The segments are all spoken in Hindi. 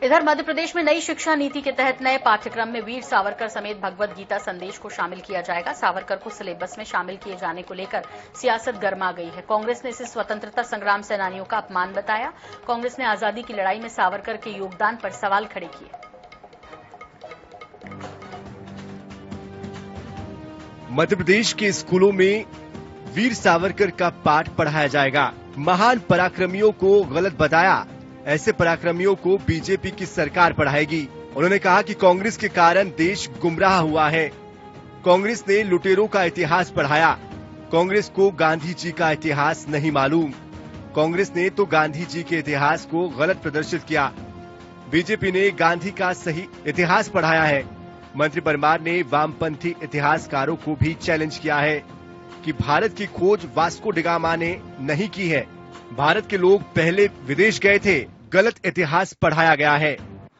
इधर मध्य प्रदेश में नई शिक्षा नीति के तहत नए पाठ्यक्रम में वीर सावरकर समेत भगवद गीता संदेश को शामिल किया जाएगा। सावरकर को सिलेबस में शामिल किए जाने को लेकर सियासत गर्मा गई है। कांग्रेस ने इसे स्वतंत्रता संग्राम सेनानियों का अपमान बताया। कांग्रेस ने आजादी की लड़ाई में सावरकर के योगदान पर सवाल खड़े किए। मध्य प्रदेश के स्कूलों में वीर सावरकर का पाठ पढ़ाया जाएगा। महान पराक्रमियों को गलत बताया, ऐसे पराक्रमियों को बीजेपी की सरकार पढ़ाएगी। उन्होंने कहा कि कांग्रेस के कारण देश गुमराह हुआ है। कांग्रेस ने लुटेरों का इतिहास पढ़ाया। कांग्रेस को गांधी जी का इतिहास नहीं मालूम। कांग्रेस ने तो गांधी जी के इतिहास को गलत प्रदर्शित किया। बीजेपी ने गांधी का सही इतिहास पढ़ाया है। मंत्री परमार ने वामपंथी इतिहासकारों को भी चैलेंज किया है कि भारत की खोज वास्को डिगामा ने नहीं की है। भारत के लोग पहले विदेश गए थे, गलत इतिहास पढ़ाया गया है।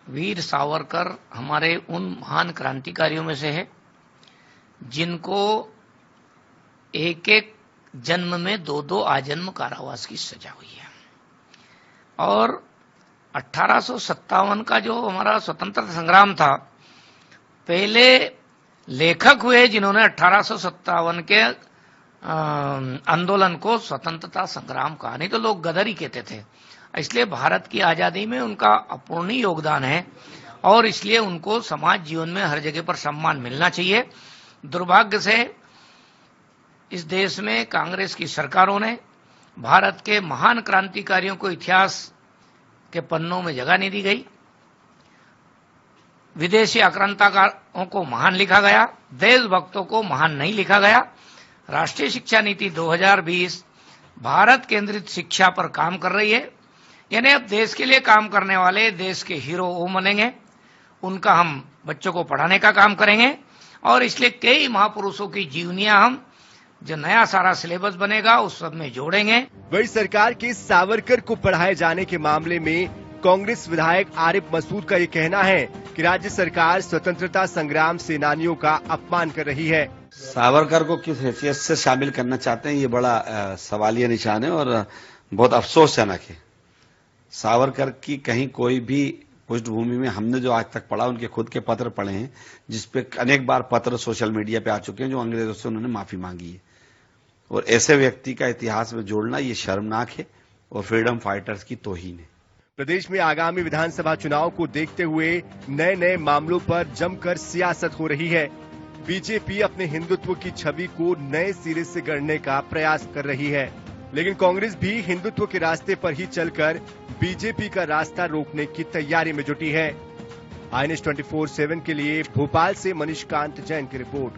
वीर सावरकर हमारे उन महान क्रांतिकारियों में से है जिनको एक एक जन्म में दो आजन्म कारावास की सजा हुई है। और 1857 का जो हमारा स्वतंत्रता संग्राम था, पहले लेखक हुए जिन्होंने 1857 के आंदोलन को स्वतंत्रता संग्राम कहा, नहीं तो लोग गदर ही कहते थे। इसलिए भारत की आजादी में उनका अपूर्णीय योगदान है और इसलिए उनको समाज जीवन में हर जगह पर सम्मान मिलना चाहिए। दुर्भाग्य से इस देश में कांग्रेस की सरकारों ने भारत के महान क्रांतिकारियों को इतिहास के पन्नों में जगह नहीं दी गई। विदेशी आक्रांताकारों को महान लिखा गया, देशभक्तों को महान नहीं लिखा गया। राष्ट्रीय शिक्षा नीति 2020 भारत केंद्रित शिक्षा पर काम कर रही है। यानी अब देश के लिए काम करने वाले देश के हीरो वो बनेंगे, उनका हम बच्चों को पढ़ाने का काम करेंगे और इसलिए कई महापुरुषों की जीवनियां हम जो नया सारा सिलेबस बनेगा उस सब में जोड़ेंगे। वही सरकार के सावरकर को पढ़ाए जाने के मामले में कांग्रेस विधायक आरिफ मसूद का ये कहना है कि राज्य सरकार स्वतंत्रता संग्राम सेनानियों का अपमान कर रही है। सावरकर को किस हैसियत से शामिल करना चाहते हैं, ये बड़ा सवालिया निशान है और बहुत अफसोसजनक है। सावरकर की कहीं कोई भी पृष्ठभूमि में हमने जो आज तक पढ़ा, उनके खुद के पत्र पढ़े हैं जिसपे अनेक बार पत्र सोशल मीडिया पे आ चुके हैं जो अंग्रेजों से उन्होंने माफी मांगी है। और ऐसे व्यक्ति का इतिहास में जोड़ना ये शर्मनाक है और फ्रीडम फाइटर्स की तौहीन है। प्रदेश में आगामी विधानसभा चुनाव को देखते हुए नए नए मामलों पर जमकर सियासत हो रही है। बीजेपी अपने हिंदुत्व की छवि को नए सिरे से गढ़ने का प्रयास कर रही है, लेकिन कांग्रेस भी हिंदुत्व के रास्ते पर ही चलकर बीजेपी का रास्ता रोकने की तैयारी में जुटी है। INS 24/7 के लिए भोपाल से मनीष कांत जैन की रिपोर्ट।